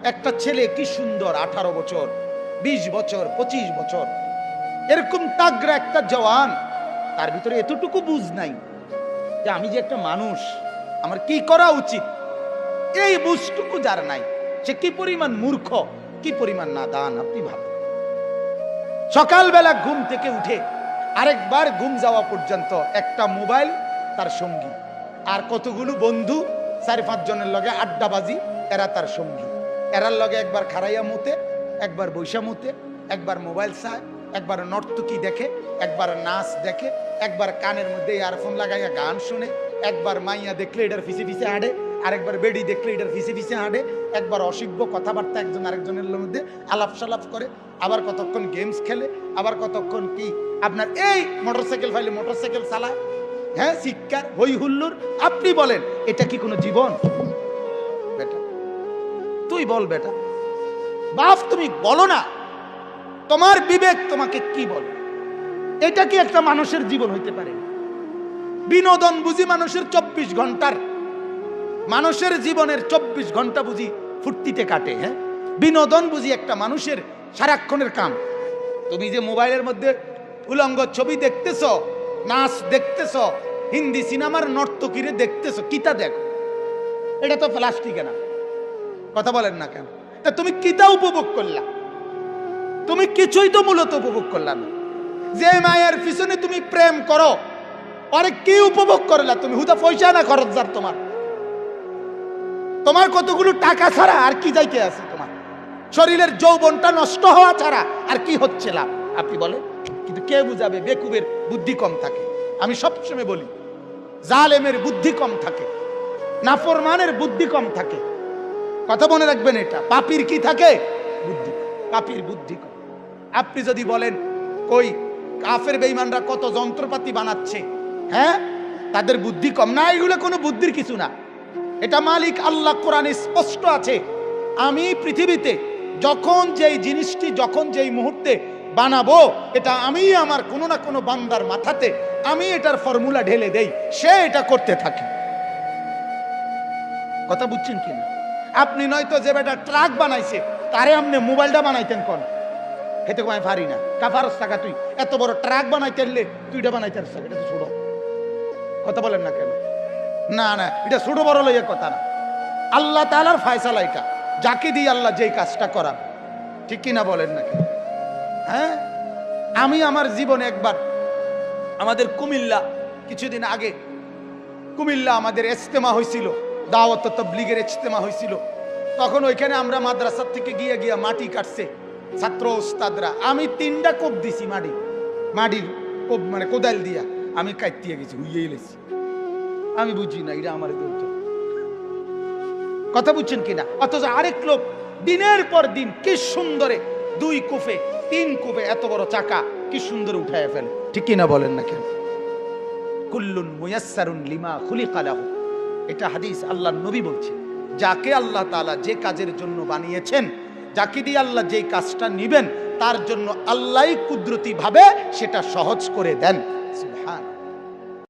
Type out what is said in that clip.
একটা ছেলে কি সুন্দর, 18 বছর, 20 বছর, 25 বছর, এরকম তাগড়া একটা জওয়ান, তার ভিতরে এতটুকু বুঝ নাই যে আমি যে একটা মানুষ, আমার কি করা উচিত। এই বুঝটুকু যার নাই, সে কি পরিমাণ মূর্খ, কি পরিমাণ নাদান। আপনি ভাবেন, সকালবেলা ঘুম থেকে উঠে আরেকবার ঘুম যাওয়া পর্যন্ত একটা মোবাইল তার সঙ্গী, আর কতগুলো বন্ধু 4-5 জনের লগে আড্ডাবাজি, এরা তার সঙ্গী। এরার লগে একবার খারাইয়া মতে, একবার বৈশা মতে, একবার মোবাইল চায়, একবার নর্তকী দেখে, একবার নাচ দেখে, একবার কানের মধ্যে ইয়ারফোন লাগাইয়া গান শুনে, একবার মাইয়া দেখলে এটার ফিসে ফিসে হাঁটে, আরেকবার বেডি দেখলে এটার ফিসে ফিসে হাঁটে, একবার অসভ্য কথাবার্তা একজন আরেকজনের মধ্যে আলাপ সালাপ করে, আবার কতক্ষণ গেমস খেলে, আবার কতক্ষণ কি আপনার এই মোটরসাইকেল ফাইলে মোটরসাইকেল চালায়, হ্যাঁ, শিক্ষার হই হুল্লুর। আপনি বলেন এটা কি কোনো জীবন? বেটা তুই বল, বেটা বাপ তুমি বলো না, তোমার বিবেক তোমাকে কি বলে? এটা কি একটা মানুষের জীবন হইতে পারে? বিনোদন বুঝি মানুষের 24 ঘন্টার, মানুষের জীবনের 24 ঘন্টা বুঝি ফুর্তিতে কাটে, হ্যাঁ, বিনোদন বুঝি একটা মানুষের সারাক্ষণের কাম। তুমি যে মোবাইলের মধ্যে উলঙ্গ ছবি দেখতেছ, নাচ দেখতেছ, হিন্দি সিনেমার নর্তকীরে দেখতেছ, কিতা দেখো? এটা তো প্লাস্টিকে না, কথা বলেন না কেন? তা তুমি কিতা উপভোগ করলা? তুমি কিছুই তো মূলত উপভোগ করলা না। যে মায়ের পিছনে তুমি প্রেম করো, আরে কি উপভোগ করলা তুমি? হুদা পয়সা না খরচ যার তোমার, তোমার কতগুলো টাকা ছাড়া আর কি যাইতে আছে? তোমার শরীরের যৌবনটা নষ্ট হওয়া ছাড়া আর কি হচ্ছে লাভ? আপনি বলেন। কিন্তু কে বুঝাবে? বেকুবের বুদ্ধি কম থাকে। আমি সবসময় বলি, জালেমের বুদ্ধি কম থাকে, নাফরমানের বুদ্ধি কম থাকে। কথা মনে রাখবেন, এটা পাপীর কি থাকে? বুদ্ধি। পাপীর বুদ্ধি কম। আপনি যদি বলেন কই কাফের বেঈমানরা কত যন্ত্রপাতি বানাচ্ছে, হ্যাঁ, তাদের বুদ্ধি কম না? এগুলো কোনো বুদ্ধির কিছু না। এটা মালিক আল্লাহ কোরআনে স্পষ্ট আছে, আমি পৃথিবীতে যখন যেই জিনিসটি যখন যেই মুহূর্তে বানাবো, এটা আমি আমার কোনো না কোনো বান্দার মাথাতে আমি এটার ফর্মুলা ঢেলে দেই, সে এটা করতে থাকে। কথা বুঝছেন কিনা? আপনি নয়তো যে বেটা ট্রাক বানাইছে তারে আপনি মোবাইলটা বানাইতেন কোন? হেতে কমায় পারি না, কাফারস টাকা তুই এত বড় ট্রাক বানাইতে এলে তুইটা বানাইতে পারছ, এটা তো ছোট। কথা বলেন না কেন? না না, এটা ছোট বড় লইয়া কথা না, আল্লাহ তাআলার ফয়সালা এটা, যাকে দিয়ে আল্লাহ যেই কাজটা করা, ঠিক কিনা বলেন না কেন? হ্যাঁ, আমি আমার জীবনে একবার আমাদের কুমিল্লা কিছুদিন আগে কুমিল্লা আমাদের ইজতেমা হয়েছিল, দাওয়াত তাবলীগের ইজতেমা হয়েছিল। তখন ওইখানে আমরা মাদ্রাসা থেকে গিয়ে গিয়ে মাটি কাটছে ছাত্র ওস্তাদরা। আমি 3টা কোপ দিছি, মাটির কোপ, মানে কোদাল দিয়া আমি কাটতে গেছি, হুইয়ে এলেছি। আমি বুঝি না এটা আমার দৌড়। কথা বুঝছেন কিনা? অথচ আরেক লোক দিনের পর দিন কি সুন্দরে 2 কোপে 3 কোপে এত বড় চাকা কি সুন্দর উঠায় ফেলে, ঠিক কিনা বলেন না কেন? কুল্লুন মুয়াসসারুন লিমা খুলিকা লাহু, এটা হাদিস, আল্লাহর নবী বলছে, যাকে আল্লাহ তাআলা যে কাজের জন্য বানিয়েছেন, যাকে দিয়ে আল্লাহ যেই কাজটা নিবেন, তার জন্য আল্লাহই কুদরতি ভাবে সেটা সহজ করে দেন।